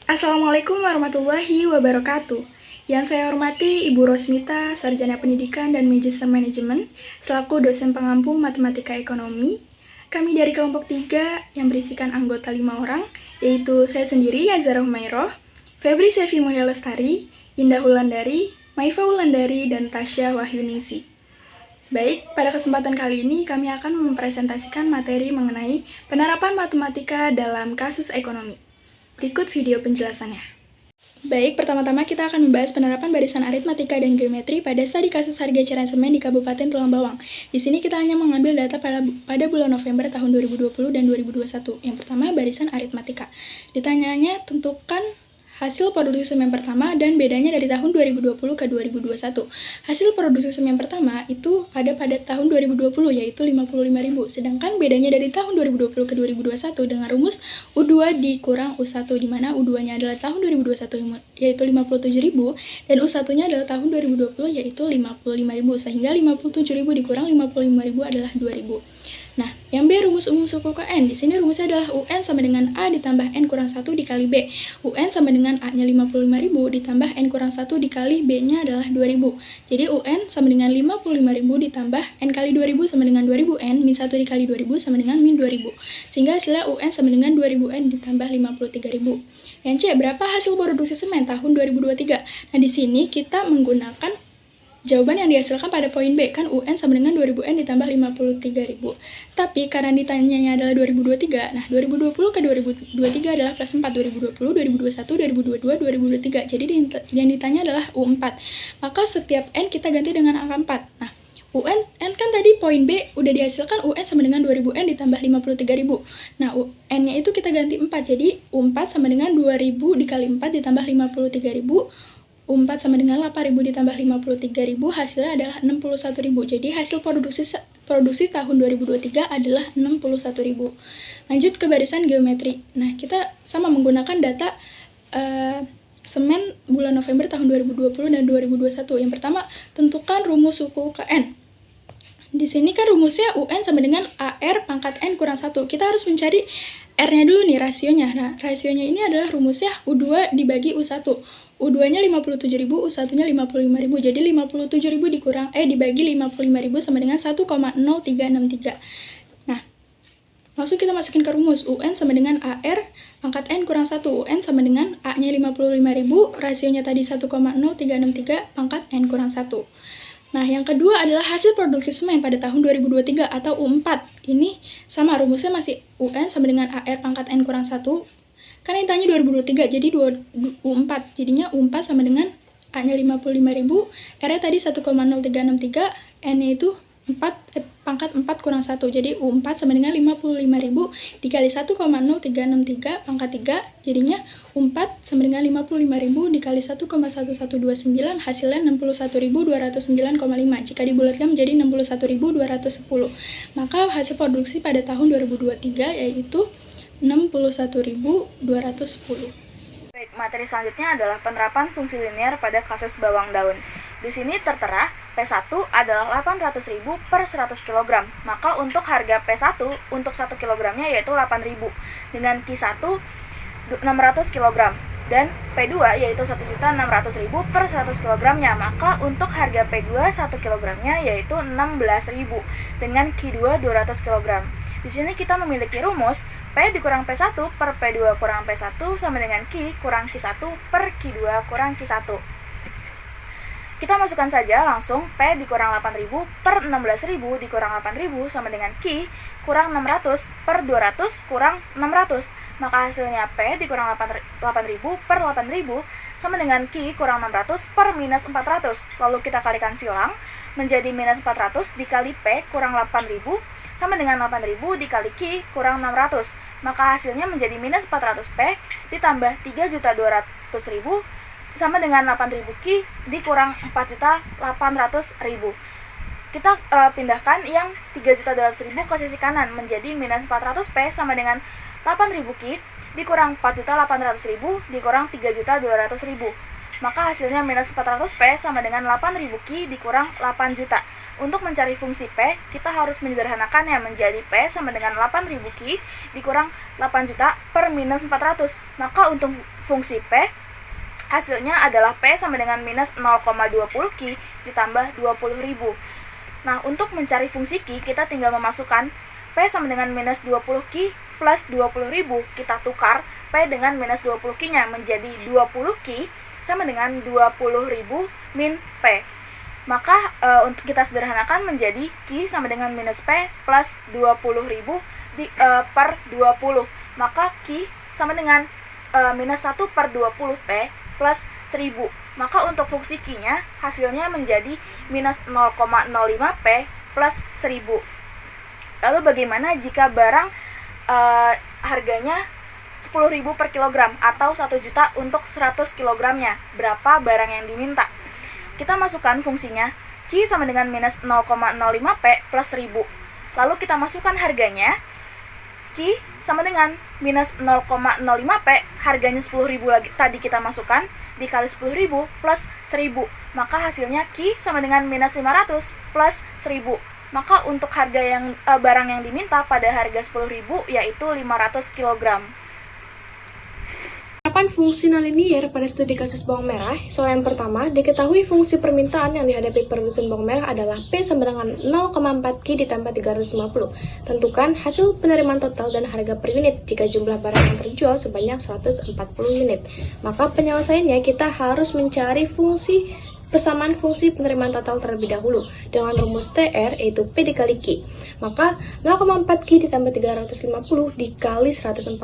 Assalamualaikum warahmatullahi wabarakatuh. Yang saya hormati Ibu Rosmita, Sarjana Pendidikan dan Magister Manajemen, selaku dosen pengampu Matematika Ekonomi. Kami dari kelompok 3 yang berisikan anggota 5 orang, yaitu saya sendiri, Yazara Humairoh, Febri Sevi Mulya Lestari, Indah Wulandari, Maifa Wulandari, dan Tasya Wahyuningsi. Baik, pada kesempatan kali ini kami akan mempresentasikan materi mengenai penerapan matematika dalam kasus ekonomi. Berikut video penjelasannya. Baik, pertama-tama kita akan membahas penerapan barisan aritmatika dan geometri pada studi kasus harga eceran semen di Kabupaten Tulang Bawang. Di sini kita hanya mengambil data pada bulan November tahun 2020 dan 2021. Yang pertama, barisan aritmatika. Ditanyanya, tentukan hasil produksi semen pertama dan bedanya dari tahun 2020 ke 2021. Hasil produksi semen pertama itu ada pada tahun 2020 yaitu 55.000, sedangkan bedanya dari tahun 2020 ke 2021 dengan rumus U2 dikurang U1, di mana U2-nya adalah tahun 2021 yaitu 57.000 dan U1-nya adalah tahun 2020 yaitu 55.000, sehingga 57.000 dikurang 55.000 adalah 2.000. Nah, yang B, rumus umum suku ke N. Di sini rumusnya adalah UN sama dengan A ditambah N kurang 1 dikali B. UN sama dengan A-nya 55.000 ditambah N kurang 1 dikali B-nya adalah 2.000. Jadi UN sama dengan 55.000 ditambah N kali 2.000 sama dengan 2.000 N, min 1 dikali 2.000 sama dengan min 2.000. Sehingga hasilnya UN sama dengan 2.000 N ditambah 53.000. Yang C, berapa hasil produksi semen tahun 2023? Nah, di sini kita menggunakan jawaban yang dihasilkan pada poin B, kan UN sama dengan 2000N ditambah 53.000. Tapi karena ditanyanya adalah 2023, nah 2020 ke 2023 adalah plus 4, 2020, 2021, 2022, 2023. Jadi yang ditanya adalah U4. Maka setiap N kita ganti dengan angka 4. Nah, UN N kan tadi poin B udah dihasilkan UN sama dengan 2000N ditambah 53.000. Nah, N-nya itu kita ganti 4, jadi U4 sama dengan 2000 dikali 4 ditambah 53.000. U4 sama dengan 8.000 ditambah 53.000, hasilnya adalah 61.000. Jadi hasil produksi tahun 2023 adalah 61.000. Lanjut ke barisan geometri. Nah, kita sama menggunakan data semen bulan November tahun 2020 dan 2021. Yang pertama, tentukan rumus suku ke N. Di sini kan rumusnya UN sama dengan AR pangkat N kurang 1. Kita harus mencari R-nya dulu nih, rasionya. Nah, rasionya ini adalah rumusnya U2 dibagi U1. U2-nya 57.000, U1-nya 55.000. Jadi 57.000 dibagi 55.000 sama dengan 1,0363. Nah, langsung kita masukin ke rumus. UN sama dengan AR pangkat N kurang 1. UN sama dengan A-nya 55.000, rasionya tadi 1,0363 pangkat N kurang 1. Nah, yang kedua adalah hasil produksi semen pada tahun 2023 atau U4. Ini sama, rumusnya masih UN sama dengan AR pangkat N kurang 1. Kan yang tanya 2023, jadi U4. Jadinya U4 sama dengan A-nya 55.000, R-nya tadi 1,0363, N-nya itu pangkat 4 kurang 1. Jadi U4 sama dengan 55.000 dikali 1,0363 pangkat 3, jadinya U4 sama dengan 55.000 dikali 1,1129, hasilnya 61.209,5. Jika dibulatkan menjadi 61.210. Maka hasil produksi pada tahun 2023 yaitu 61.210. Baik, materi selanjutnya adalah penerapan fungsi linear pada kasus bawang daun. Di sini tertera P1 adalah 800.000 per 100 kg. Maka untuk harga P1 untuk 1 kg-nya yaitu 8.000 dengan Q1 600 kg dan P2 yaitu 1.600.000 per 100 kg-nya. Maka untuk harga P2 1 kg-nya yaitu 16.000 dengan Q2 200 kg. Di sini kita memiliki rumus P dikurang P1 per P2 kurang P1 sama dengan Q kurang Q1 per Q2 kurang Q1. Kita masukkan saja langsung P dikurang 8.000 per 16.000 dikurang 8.000 sama dengan Q kurang 600 per 200 kurang 600. Maka hasilnya P dikurang 8.000 per 8.000 sama dengan Q kurang 600 per minus 400. Lalu kita kalikan silang menjadi minus 400 dikali P kurang 8.000 sama dengan 8.000 dikali Q kurang 600. Maka hasilnya menjadi minus 400P ditambah 3.200.000 sama dengan 8.000 Q dikurang 4.800.000. Kita pindahkan yang 3.200.000 ke sisi kanan menjadi minus 400P sama dengan 8.000 Q dikurang 4.800.000 dikurang 3.200.000. Maka hasilnya minus 400P sama dengan 8.000 Q dikurang 8 juta. Untuk mencari fungsi P, kita harus menyederhanakannya menjadi P sama dengan 8.000 Q dikurang 8 juta per minus 400. Maka untuk fungsi P, hasilnya adalah P sama dengan minus 0,20 Q ditambah 20.000. Nah, untuk mencari fungsi Q, kita tinggal memasukkan P sama dengan minus 20 Q plus 20.000. Kita tukar P dengan minus 20 Q-nya menjadi 20 Q sama dengan 20.000 min P. Maka untuk kita sederhanakan menjadi Q sama dengan minus P plus 20.000 per 20. Maka Q sama dengan minus 1 per 20 P plus 1000. Maka untuk fungsi Q-nya hasilnya menjadi minus 0,05 P plus 1000. Lalu bagaimana jika barang harganya 10.000 per kilogram atau 1 juta untuk 100 kilogramnya? Berapa barang yang diminta? Kita masukkan fungsinya Q sama dengan minus 0,05 P plus 1000. Lalu kita masukkan harganya, Q sama dengan minus 0,05 P, harganya 10.000 lagi tadi kita masukkan, dikali 10.000 plus 1000. Maka hasilnya Q sama dengan minus 500 plus 1000. Maka untuk harga yang barang yang diminta pada harga 10.000 yaitu 500 kg. Penerapan fungsi nonlinier pada studi kasus bawang merah. Soal yang pertama, diketahui fungsi permintaan yang dihadapi produsen bawang merah adalah P sama dengan 0,4 Q ditambah 350. Tentukan hasil penerimaan total dan harga per unit jika jumlah barang yang terjual sebanyak 140 unit. Maka penyelesaiannya kita harus mencari persamaan fungsi penerimaan total terlebih dahulu dengan rumus TR yaitu P dikali Q. Maka 0,4 Q ditambah 350 dikali 140.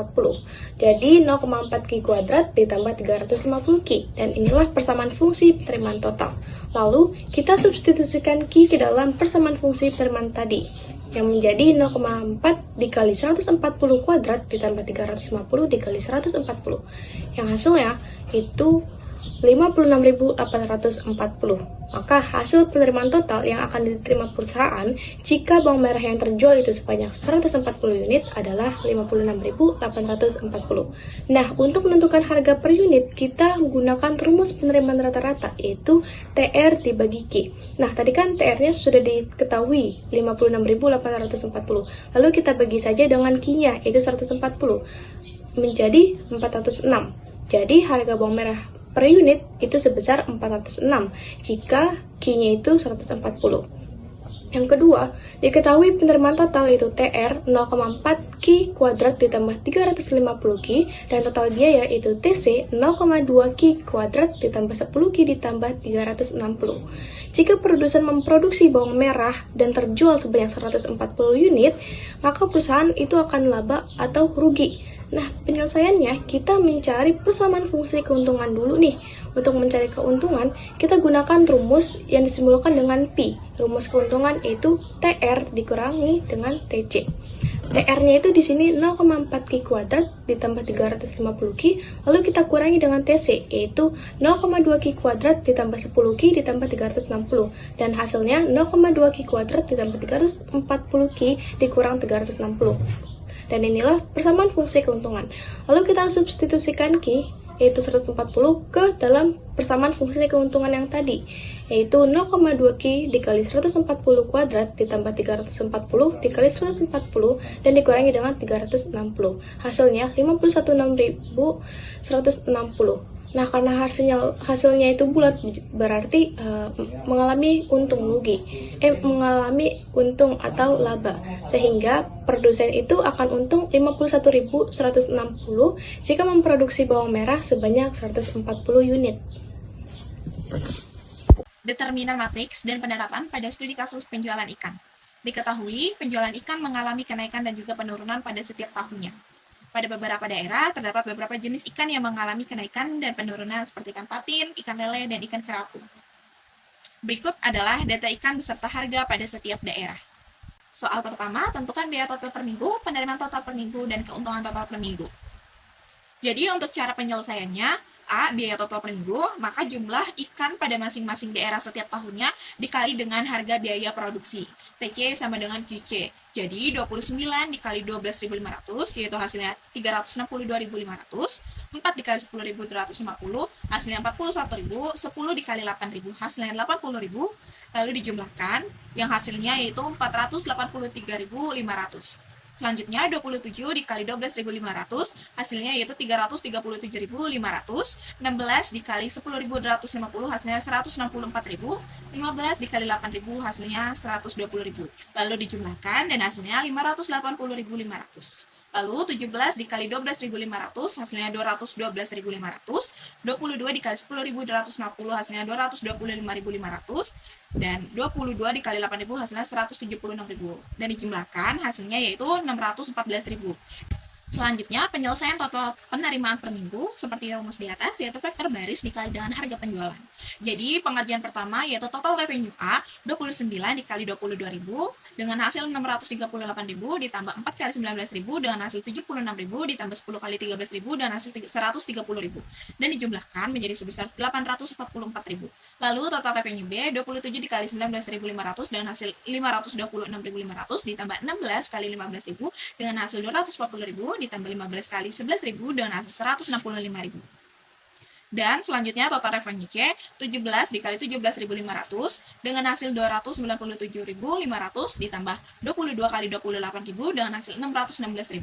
Jadi 0,4 Q kuadrat ditambah 350 Q. Dan inilah persamaan fungsi penerimaan total. Lalu kita substitusikan Q ke dalam persamaan fungsi penerimaan tadi, yang menjadi 0,4 dikali 140 kuadrat ditambah 350 dikali 140. Yang hasilnya itu 56.840. Maka hasil penerimaan total yang akan diterima perusahaan jika bawang merah yang terjual itu sebanyak 140 unit adalah 56.840. Nah, untuk menentukan harga per unit, kita menggunakan rumus penerimaan rata-rata, yaitu TR dibagi Q. Nah, tadi kan TR-nya sudah diketahui, 56.840. Lalu kita bagi saja dengan Q-nya, yaitu 140, menjadi 406. Jadi, harga bawang merah per unit itu sebesar 406 jika Q-nya itu 140. Yang kedua, diketahui penerimaan total itu TR 0,4 Q kuadrat ditambah 350 Q dan total biaya itu TC 0,2 Q kuadrat ditambah 10 Q ditambah 360. Jika produsen memproduksi bawang merah dan terjual sebanyak 140 unit, maka perusahaan itu akan laba atau rugi. Nah, penyelesaiannya kita mencari persamaan fungsi keuntungan dulu nih. Untuk mencari keuntungan, kita gunakan rumus yang disimbolkan dengan Pi. Rumus keuntungan itu TR dikurangi dengan TC. TR-nya itu di sini 0,4 Q kuadrat ditambah 350 Q, lalu kita kurangi dengan TC, yaitu 0,2 Q kuadrat ditambah 10 Q ditambah 360, dan hasilnya 0,2 Q kuadrat ditambah 340 Q dikurang 360. Dan inilah persamaan fungsi keuntungan. Lalu kita substitusikan Q, yaitu 140, ke dalam persamaan fungsi keuntungan yang tadi, yaitu 0,2 Q dikali 140 kuadrat ditambah 340 dikali 140 dan dikurangi dengan 360. Hasilnya 51.160. Nah, karena hasilnya itu bulat, berarti mengalami untung atau laba, sehingga produsen itu akan untung 51.160 jika memproduksi bawang merah sebanyak 140 unit. Determinan matriks dan penerapan pada studi kasus penjualan ikan. Diketahui, penjualan ikan mengalami kenaikan dan juga penurunan pada setiap tahunnya. Pada beberapa daerah, terdapat beberapa jenis ikan yang mengalami kenaikan dan penurunan seperti ikan patin, ikan lele, dan ikan kerapu. Berikut adalah data ikan beserta harga pada setiap daerah. Soal pertama, tentukan biaya total per minggu, penerimaan total per minggu, dan keuntungan total per minggu. Jadi untuk cara penyelesaiannya, A. Biaya total per minggu, maka jumlah ikan pada masing-masing daerah setiap tahunnya dikali dengan harga biaya produksi. TC sama dengan QC. Jadi 29 dikali 12.500, yaitu hasilnya 362.500. 4 dikali 10.250, hasilnya 41.000. 10 dikali 8.000, hasilnya 80.000. Lalu dijumlahkan, yang hasilnya yaitu 483.500. Selanjutnya 27 dikali 12.500 hasilnya yaitu 337.500. 16 dikali 10.250 hasilnya 164.000. 15 dikali 8.000 hasilnya 120.000. Lalu dijumlahkan dan hasilnya 580.500. Lalu 17 dikali 12.500 hasilnya 212.500. 22 dikali 10.250 hasilnya 225.500. Dan 22 dikali 8.000 hasilnya 176.000. Dan dijumlahkan hasilnya yaitu 614.000. Selanjutnya, penyelesaian total penerimaan per minggu seperti rumus di atas, yaitu vektor baris dikali dengan harga penjualan. Jadi, pengerjaan pertama yaitu total revenue A 29 dikali 22.000 dengan hasil 638.000 ditambah 4 kali 19.000 dengan hasil 76.000 ditambah 10 kali 13.000 dan hasil 130.000 dan dijumlahkan menjadi sebesar 844.000. Lalu total revenue B 27 dikali 19.500 dengan hasil 526.500 ditambah 16 kali 15.000 dengan hasil 240.000 ditambah 15 kali 11.000 dengan hasil 165.000. Dan selanjutnya total revenue C 17 dikali 17.500 dengan hasil 297.500 ditambah 22 kali 28.000 dengan hasil 616.000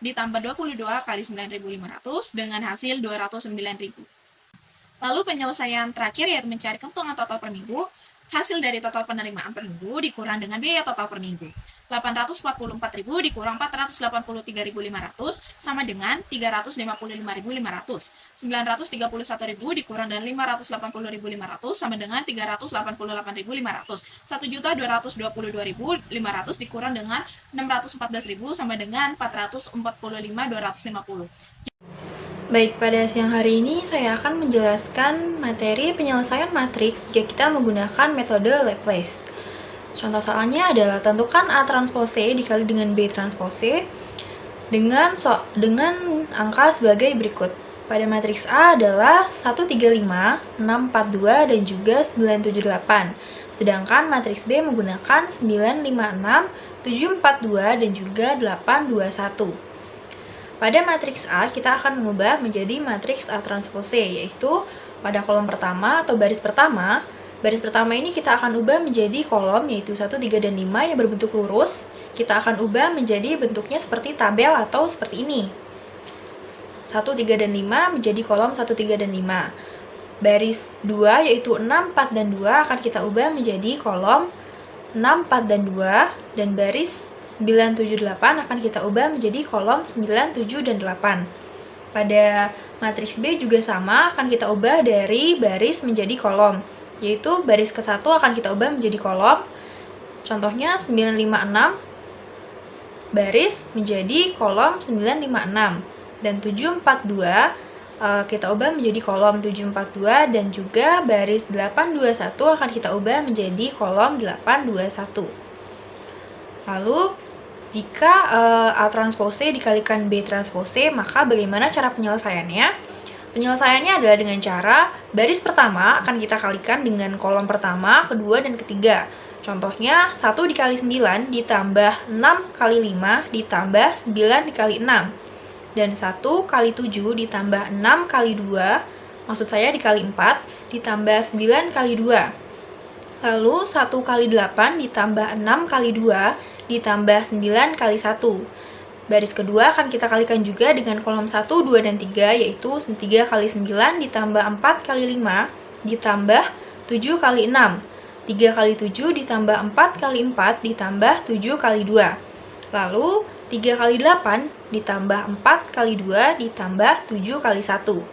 ditambah 22 kali 9.500 dengan hasil 209.000. Lalu penyelesaian terakhir yaitu mencari keuntungan total per minggu. Hasil dari total penerimaan per minggu dikurang dengan biaya total per minggu. 844.000 dikurang 483.500 sama dengan 355.500. 931.000 dikurang dengan 580.500 sama dengan 388.500. 1.222.500 dikurang dengan 614.000 sama dengan 445.250. Baik, pada siang hari ini saya akan menjelaskan materi penyelesaian matriks jika kita menggunakan metode Laplace. Contoh soalnya adalah tentukan A transpose dikali dengan B transpose dengan angka sebagai berikut. Pada matriks A adalah 135, 642, dan juga 978. Sedangkan matriks B menggunakan 956, 742, dan juga 821. Pada matriks A, kita akan mengubah menjadi matriks A transpose, yaitu pada kolom pertama atau baris pertama ini kita akan ubah menjadi kolom, yaitu 1, 3, dan 5 yang berbentuk lurus. Kita akan ubah menjadi bentuknya seperti tabel atau seperti ini. 1, 3, dan 5 menjadi kolom 1, 3, dan 5. Baris 2, yaitu 6, 4, dan 2 akan kita ubah menjadi kolom 6, 4, dan 2. Dan baris 9, 7, 8 akan kita ubah menjadi kolom 9, 7, dan 8. Pada matriks B juga sama, akan kita ubah dari baris menjadi kolom, yaitu baris ke-1 akan kita ubah menjadi kolom. Contohnya 956 baris menjadi kolom 956 dan 742 kita ubah menjadi kolom 742 dan juga baris 821 akan kita ubah menjadi kolom 821. Lalu, jika A transpose dikalikan B transpose, maka bagaimana cara penyelesaiannya? Penyelesaiannya adalah dengan cara baris pertama akan kita kalikan dengan kolom pertama, kedua, dan ketiga. Contohnya, 1 dikali 9 ditambah 6 kali 5 ditambah 9 dikali 6. Dan 1 kali 7 ditambah 6 kali 2, maksud saya dikali 4, ditambah 9 kali 2. Lalu 1 kali 8 ditambah 6 kali 2 ditambah 9 kali 1. Baris kedua akan kita kalikan juga dengan kolom 1, 2, dan 3, yaitu 3 kali 9 ditambah 4 kali 5 ditambah 7 kali 6. 3 kali 7 ditambah 4 kali 4 ditambah 7 kali 2. Lalu 3 kali 8 ditambah 4 kali 2 ditambah 7 kali 1.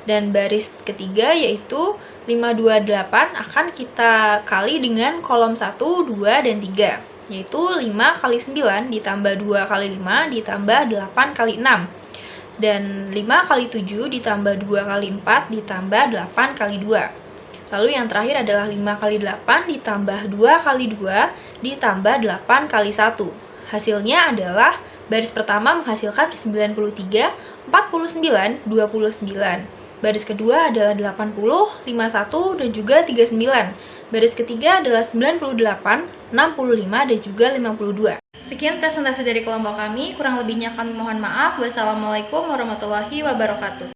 Dan baris ketiga yaitu 5, 2, 8 akan kita kali dengan kolom 1, 2, dan 3, yaitu 5 kali 9 ditambah 2 kali 5 ditambah 8 kali 6. Dan 5 kali 7 ditambah 2 kali 4 ditambah 8 kali 2. Lalu yang terakhir adalah 5 kali 8 ditambah 2 kali 2 ditambah 8 kali 1. Hasilnya adalah baris pertama menghasilkan 93, 49, 29. Baris kedua adalah 80, 51, dan juga 39. Baris ketiga adalah 98, 65, dan juga 52. Sekian presentasi dari kelompok kami, kurang lebihnya kami mohon maaf. Wassalamualaikum warahmatullahi wabarakatuh.